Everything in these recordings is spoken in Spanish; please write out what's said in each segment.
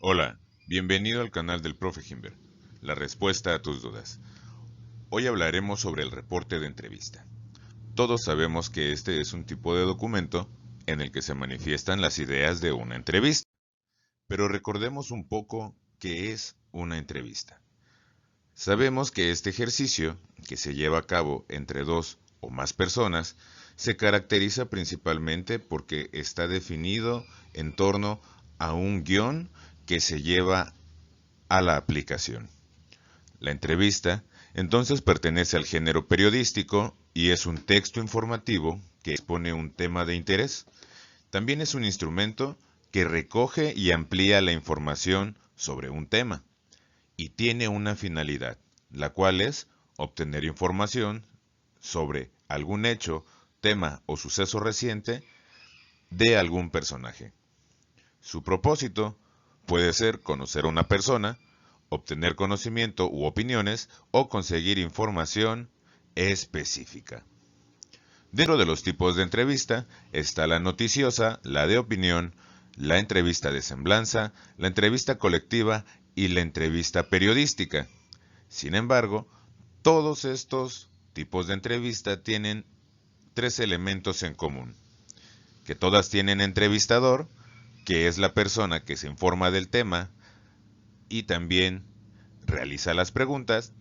Hola, bienvenido al canal del Profe Himber, la respuesta a tus dudas. Hoy hablaremos sobre el reporte de entrevista. Todos sabemos que este es un tipo de documento en el que se manifiestan las ideas de una entrevista, pero recordemos un poco qué es una entrevista. Sabemos que este ejercicio, que se lleva a cabo entre dos o más personas, se caracteriza principalmente porque está definido en torno a un guión que se lleva a la aplicación. La entrevista entonces pertenece al género periodístico y es un texto informativo que expone un tema de interés. También es un instrumento que recoge y amplía la información sobre un tema y tiene una finalidad, la cual es obtener información sobre algún hecho, tema o suceso reciente de algún personaje. Su propósito puede ser conocer a una persona, obtener conocimiento u opiniones o conseguir información específica. Dentro de los tipos de entrevista está la noticiosa, la de opinión, la entrevista de semblanza, la entrevista colectiva y la entrevista periodística. Sin embargo, todos estos tipos de entrevista tienen tres elementos en común, que todas tienen entrevistador, que es la persona que se informa del tema y también realiza las preguntas.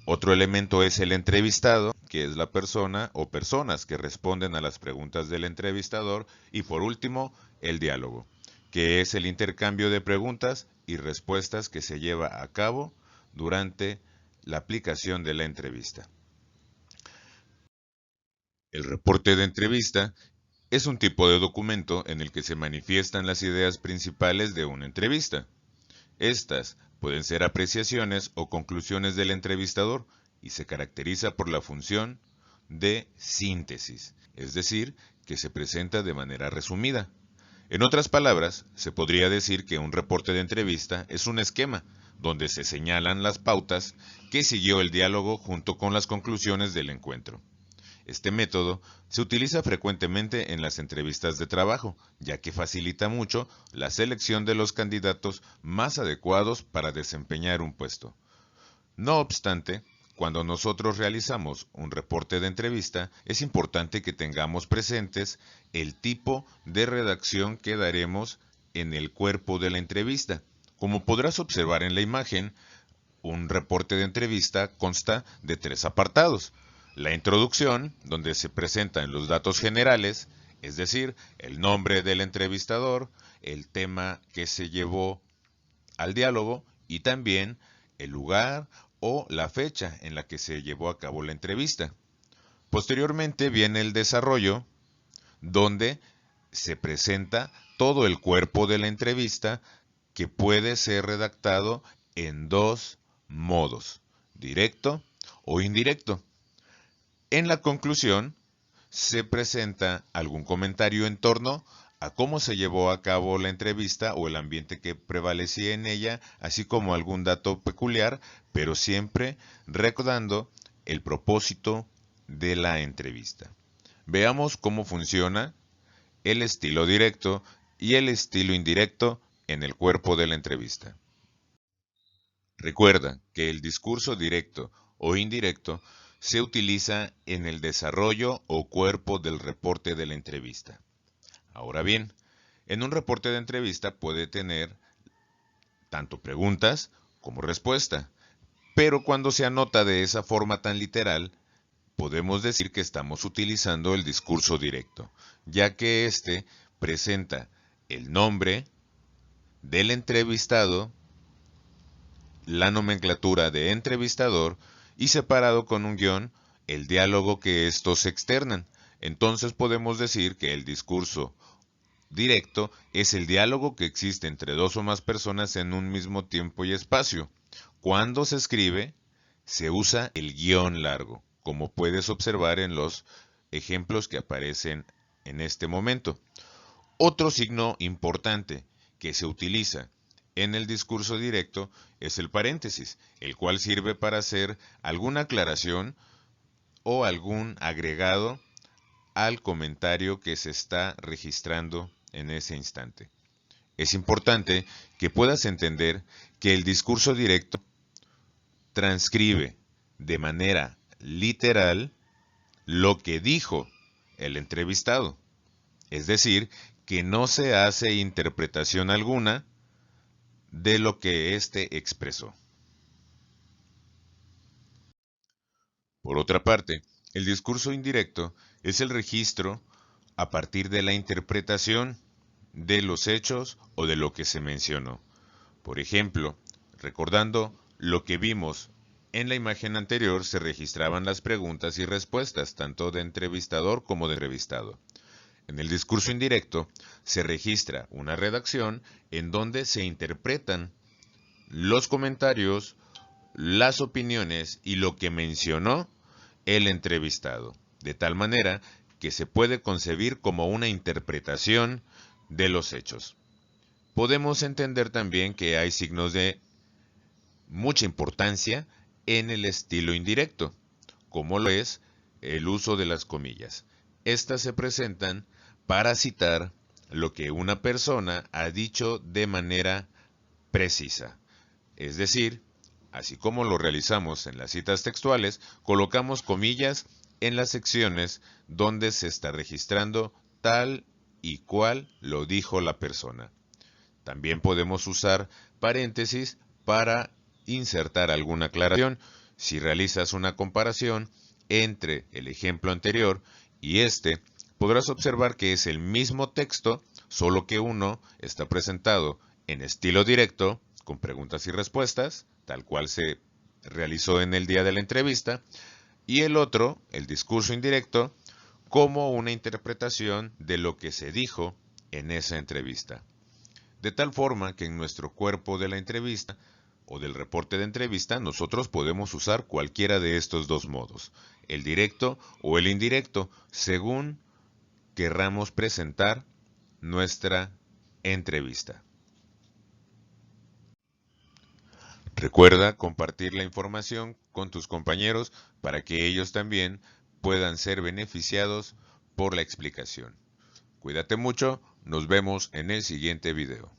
Otro elemento es el entrevistado, que es la persona o personas que responden a las preguntas del entrevistador. Y por último, el diálogo, que es el intercambio de preguntas y respuestas que se lleva a cabo durante la aplicación de la entrevista. El reporte de entrevista es un tipo de documento en el que se manifiestan las ideas principales de una entrevista. Estas pueden ser apreciaciones o conclusiones del entrevistador y se caracteriza por la función de síntesis, es decir, que se presenta de manera resumida. En otras palabras, se podría decir que un reporte de entrevista es un esquema donde se señalan las pautas que siguió el diálogo junto con las conclusiones del encuentro. Este método se utiliza frecuentemente en las entrevistas de trabajo, ya que facilita mucho la selección de los candidatos más adecuados para desempeñar un puesto. No obstante, cuando nosotros realizamos un reporte de entrevista, es importante que tengamos presentes el tipo de redacción que daremos en el cuerpo de la entrevista. Como podrás observar en la imagen, un reporte de entrevista consta de tres apartados. La introducción, donde se presentan los datos generales, es decir, el nombre del entrevistador, el tema que se llevó al diálogo y también el lugar o la fecha en la que se llevó a cabo la entrevista. Posteriormente viene el desarrollo, donde se presenta todo el cuerpo de la entrevista que puede ser redactado en dos modos, directo o indirecto. En la conclusión, se presenta algún comentario en torno a cómo se llevó a cabo la entrevista o el ambiente que prevalecía en ella, así como algún dato peculiar, pero siempre recordando el propósito de la entrevista. Veamos cómo funciona el estilo directo y el estilo indirecto en el cuerpo de la entrevista. Recuerda que el discurso directo o indirecto se utiliza en el desarrollo o cuerpo del reporte de la entrevista. Ahora bien, en un reporte de entrevista puede tener tanto preguntas como respuesta, pero cuando se anota de esa forma tan literal, podemos decir que estamos utilizando el discurso directo, ya que éste presenta el nombre del entrevistado, la nomenclatura de entrevistador y separado con un guión el diálogo que estos externan. Entonces podemos decir que el discurso directo es el diálogo que existe entre dos o más personas en un mismo tiempo y espacio. Cuando se escribe, se usa el guión largo, como puedes observar en los ejemplos que aparecen en este momento. Otro signo importante que se utiliza en el discurso directo es el paréntesis, el cual sirve para hacer alguna aclaración o algún agregado al comentario que se está registrando en ese instante. Es importante que puedas entender que el discurso directo transcribe de manera literal lo que dijo el entrevistado. Es decir, que no se hace interpretación alguna de lo que éste expresó. Por otra parte, el discurso indirecto es el registro a partir de la interpretación de los hechos o de lo que se mencionó. Por ejemplo, recordando lo que vimos en la imagen anterior, se registraban las preguntas y respuestas, tanto de entrevistador como de entrevistado. En el discurso indirecto se registra una redacción en donde se interpretan los comentarios, las opiniones y lo que mencionó el entrevistado, de tal manera que se puede concebir como una interpretación de los hechos. Podemos entender también que hay signos de mucha importancia en el estilo indirecto, como lo es el uso de las comillas. Estas se presentan para citar lo que una persona ha dicho de manera precisa. Es decir, así como lo realizamos en las citas textuales, colocamos comillas en las secciones donde se está registrando tal y cual lo dijo la persona. También podemos usar paréntesis para insertar alguna aclaración. Si realizas una comparación entre el ejemplo anterior y este, podrás observar que es el mismo texto, solo que uno está presentado en estilo directo, con preguntas y respuestas, tal cual se realizó en el día de la entrevista, y el otro, el discurso indirecto, como una interpretación de lo que se dijo en esa entrevista. De tal forma que en nuestro cuerpo de la entrevista o del reporte de entrevista nosotros podemos usar cualquiera de estos dos modos, el directo o el indirecto, según querramos presentar nuestra entrevista. Recuerda compartir la información con tus compañeros para que ellos también puedan ser beneficiados por la explicación. Cuídate mucho, nos vemos en el siguiente video.